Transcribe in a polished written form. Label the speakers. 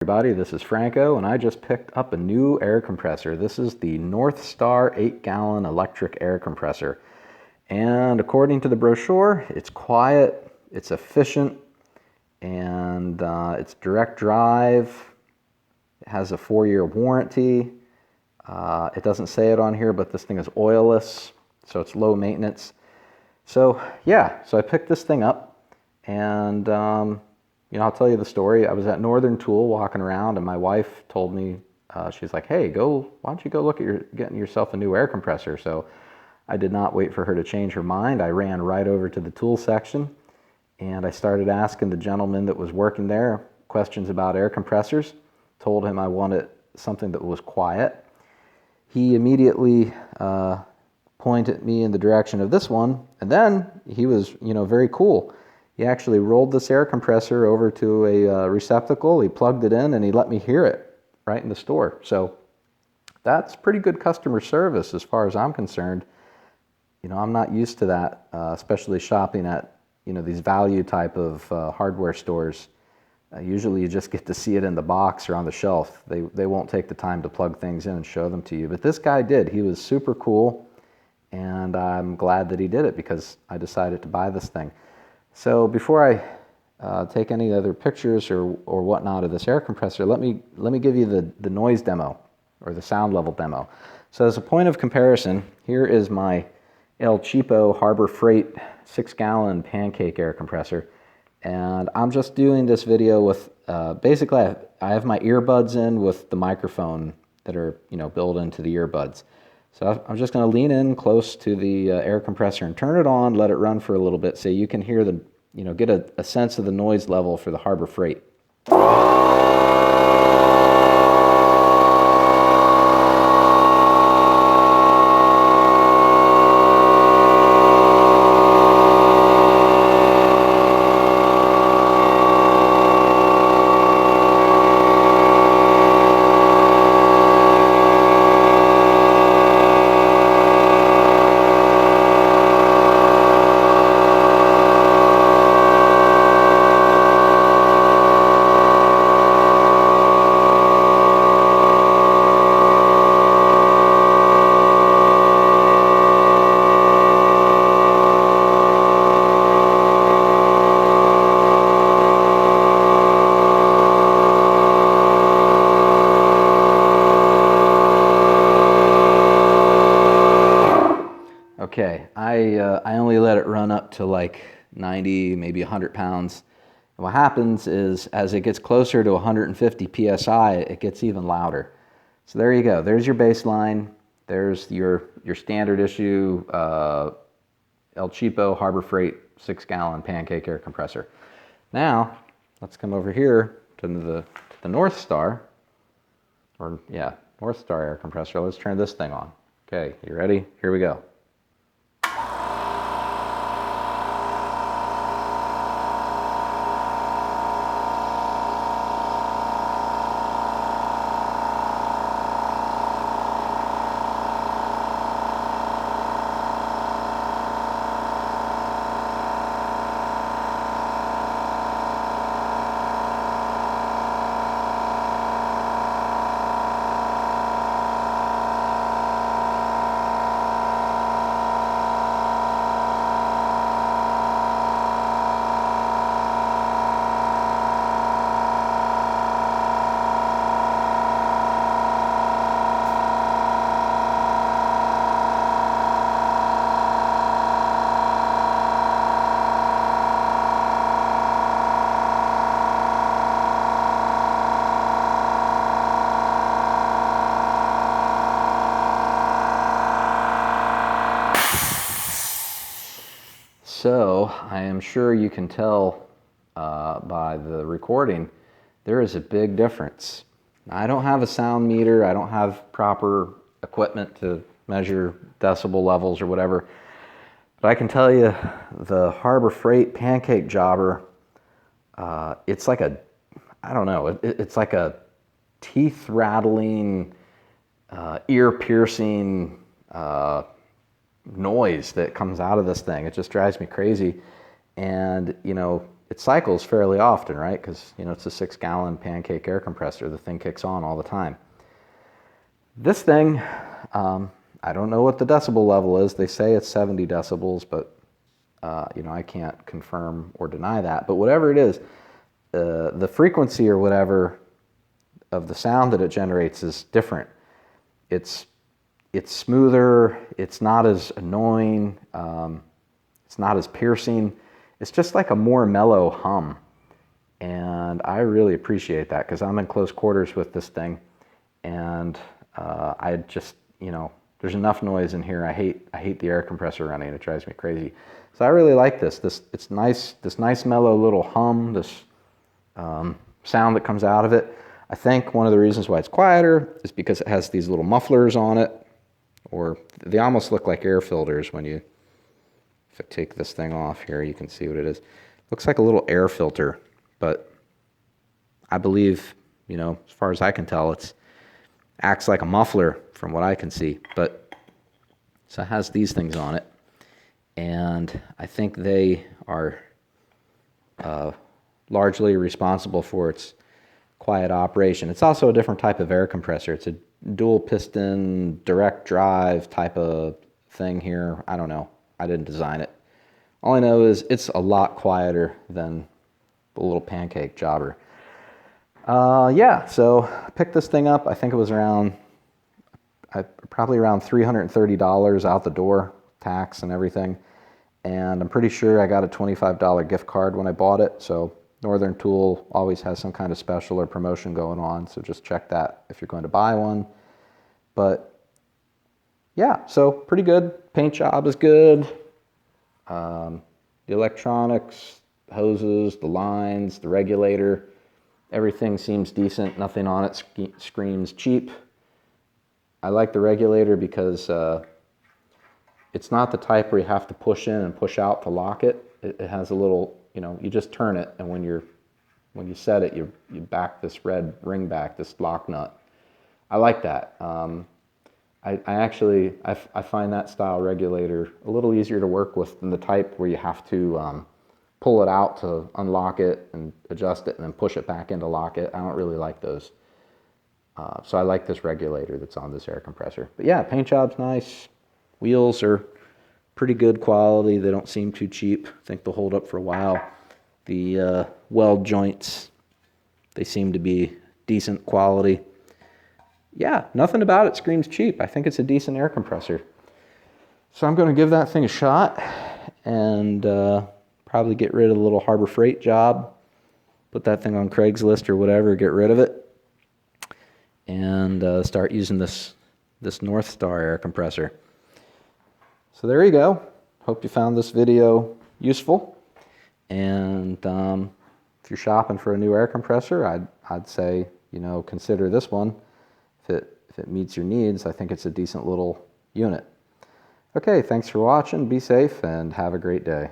Speaker 1: Everybody, this is Franco, and I just picked up a new air compressor. This is the NorthStar 8-gallon electric air compressor. And according to the brochure, it's quiet, it's efficient, and it's direct drive. It has a 4-year warranty. It doesn't say it on here, but this thing is oilless, so it's low maintenance. So yeah, so I picked this thing up, and I'll tell you the story. I was at Northern Tool walking around, and my wife told me, she's like, hey, why don't you go look at getting yourself a new air compressor? So I did not wait for her to change her mind. I ran right over to the tool section, and I started asking the gentleman that was working there questions about air compressors. Told him I wanted something that was quiet. He immediately pointed me in the direction of this one, and then he was, very cool. He actually rolled this air compressor over to a receptacle, he plugged it in, and he let me hear it right in the store. So that's pretty good customer service as far as I'm concerned. I'm not used to that, especially shopping at, these value type of hardware stores. Usually you just get to see it in the box or on the shelf. They won't take the time to plug things in and show them to you. But this guy did. He was super cool, and I'm glad that he did it because I decided to buy this thing. So before I take any other pictures or whatnot of this air compressor, let me give you the noise demo or the sound level demo. So as a point of comparison, here is my El Cheapo Harbor Freight 6-gallon pancake air compressor, and I'm just doing this video with basically I have my earbuds in with the microphone that are built into the earbuds. So I'm just going to lean in close to the air compressor and turn it on, let it run for a little bit so you can hear get a sense of the noise level for the Harbor Freight. Okay, I only let it run up to like 90, maybe 100 pounds. And what happens is as it gets closer to 150 PSI, it gets even louder. So there you go. There's your baseline. There's your standard issue El Cheapo Harbor Freight 6-gallon pancake air compressor. Now, let's come over here to the NorthStar, NorthStar air compressor. Let's turn this thing on. Okay, you ready? Here we go. So I am sure you can tell by the recording, there is a big difference. I don't have a sound meter. I don't have proper equipment to measure decibel levels or whatever. But I can tell you the Harbor Freight pancake jobber, it's like it's like a teeth rattling, ear piercing noise that comes out of this thing. It just drives me crazy. And it cycles fairly often, right? Because, you know, it's a 6-gallon pancake air compressor. The thing kicks on all the time. This thing, I don't know what the decibel level is. They say it's 70 decibels, but, you know, I can't confirm or deny that. But whatever it is, the frequency or whatever of the sound that it generates is different. It's smoother. It's not as annoying. It's not as piercing. It's just like a more mellow hum. And I really appreciate that because I'm in close quarters with this thing. And I just, you know, there's enough noise in here. I hate the air compressor running. It drives me crazy. So I really like this. It's nice. This nice mellow little hum. This sound that comes out of it. I think one of the reasons why it's quieter is because it has these little mufflers on it, or they almost look like air filters when you. If I take this thing off here, you can see what it is. Looks like a little air filter, but I believe, you know, as far as I can tell, it acts like a muffler from what I can see. But so it has these things on it, and I think they are largely responsible for its quiet operation. It's also a different type of air compressor. It's a dual piston, direct drive type of thing here. I don't know. I didn't design it. All I know is it's a lot quieter than the little pancake jobber. Yeah, so I picked this thing up. I think it was probably around $330 out the door, tax and everything. And I'm pretty sure I got a $25 gift card when I bought it. So Northern Tool always has some kind of special or promotion going on. So just check that if you're going to buy one. But yeah, so pretty good. Paint job is good. The electronics, hoses, the lines, the regulator, everything seems decent. Nothing on it screams cheap. I like the regulator because it's not the type where you have to push in and push out to lock it. It has a little, you know, you just turn it, and when you set it, you back this red ring back, this lock nut. I like that. I find that style regulator a little easier to work with than the type where you have to pull it out to unlock it and adjust it and then push it back in to lock it. I don't really like those. So I like this regulator that's on this air compressor. But yeah, paint job's nice. Wheels are pretty good quality. They don't seem too cheap. I think they'll hold up for a while. The weld joints, they seem to be decent quality. Yeah, nothing about it screams cheap. I think it's a decent air compressor. So I'm going to give that thing a shot and probably get rid of the little Harbor Freight job. Put that thing on Craigslist or whatever, get rid of it. And start using this NorthStar air compressor. So there you go. Hope you found this video useful. And if you're shopping for a new air compressor, I'd say, you know, consider this one. If it meets your needs, I think it's a decent little unit. Okay, thanks for watching. Be safe and have a great day.